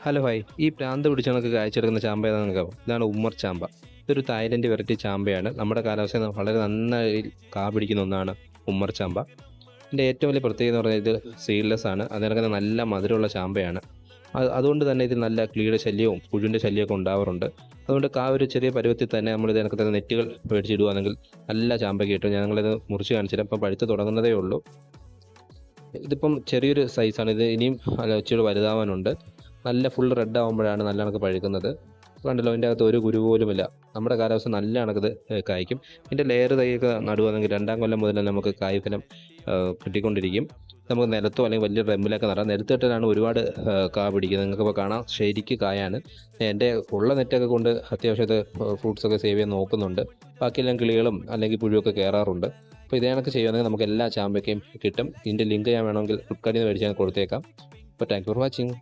Hello hi. ഈ പ്രാന്ത് പിടിച്ച കണക്ക് കാഴ്ചയെടുക്കുന്ന ചാമ്പ ഏതാണെന്ന് നിങ്ങൾക്കറിയാമോ? ഇതാണ് ഉമ്മർ ചാമ്പ. ഇതൊരു തായ്ലൻഡ് വെറൈറ്റി ചാമ്പയാണ്. നമ്മുടെ കാലാവസ്ഥയിൽ വളരെ നന്നായി കാ പിടിക്കുന്ന ഒന്നാണ് ഉമ്മർ ചാമ്പ. ഇതിൻ്റെ ഏറ്റവും വലിയ പ്രത്യേകത എന്ന് പറഞ്ഞാൽ ഇത് സീഡ്ലെസ് ആണ്. അതിനൊക്കെ നല്ല മധുരമുള്ള ചാമ്പയാണ്. അതുകൊണ്ട് തന്നെ ഇതിൽ നല്ല കിളിയുടെ ശല്യവും പുഴുവിൻ്റെ ശല്യമൊക്കെ ഉണ്ടാവാറുണ്ട്. അതുകൊണ്ട് ഒരു ചെറിയ പരുവത്തിൽ തന്നെ നമ്മൾ ഇതിനൊക്കെ തന്നെ നെറ്റുകൾ മേടിച്ചിടുകയാണെങ്കിൽ നല്ല ചാമ്പയ്ക്ക് കിട്ടും. ഞങ്ങളിത് മുറിച്ച് കാണിച്ചിട്ട് ഇപ്പം പഴുത്ത് തുടങ്ങുന്നതേ ഉള്ളൂ. ഇതിപ്പം ചെറിയൊരു സൈസാണ്. ഇത് ഇനിയും ഇച്ചിരി വലുതാവാനുണ്ട്. നല്ല ഫുൾ റെഡ് ആകുമ്പോഴാണ് നല്ല കണക്ക് പഴുക്കുന്നത്. കണ്ടല്ലോ, ഇതിൻ്റെ അകത്ത് ഒരു കുരു പോലുമില്ല. നമ്മുടെ കാലാവസ്ഥ നല്ല കണക്കത് കായ്ക്കും. ഇതിൻ്റെ ലെയർ തൈയൊക്കെ നടുവാണെങ്കിൽ 2-ാം കൊല്ലം മുതൽ നമുക്ക് കായ്ഫലം കിട്ടിക്കൊണ്ടിരിക്കും. നമുക്ക് നിലത്തോ അല്ലെങ്കിൽ വലിയ ഡ്രമ്മിലൊക്കെ നടാം. നിലത്തിട്ടാണ് ഒരുപാട് കാ പിടിക്കുന്നത്. നിങ്ങൾക്കിപ്പോൾ കാണാം, ശരിക്ക് കായാണ്. എൻ്റെ ഉള്ള നെറ്റൊക്കെ കൊണ്ട് അത്യാവശ്യം ഇത് ഫ്രൂട്ട്സൊക്കെ സേവ് ചെയ്യാൻ നോക്കുന്നുണ്ട്. ബാക്കിയെല്ലാം കിളികളും അല്ലെങ്കിൽ പുഴുവൊക്കെ കയറാറുണ്ട്. അപ്പോൾ ഇതേ കണക്ക് ചെയ്യുകയാണെങ്കിൽ നമുക്ക് എല്ലാ ചാമ്പയ്ക്കയും കിട്ടും. ഇതിൻ്റെ ലിങ്ക് ഞാൻ വേണമെങ്കിൽ ഫ്ലിപ്കാർട്ടിൽ നിന്ന് മേടിച്ച് ഞാൻ കൊടുത്തേക്കാം. അപ്പോൾ താങ്ക് യു ഫോർ വാച്ചിങ്.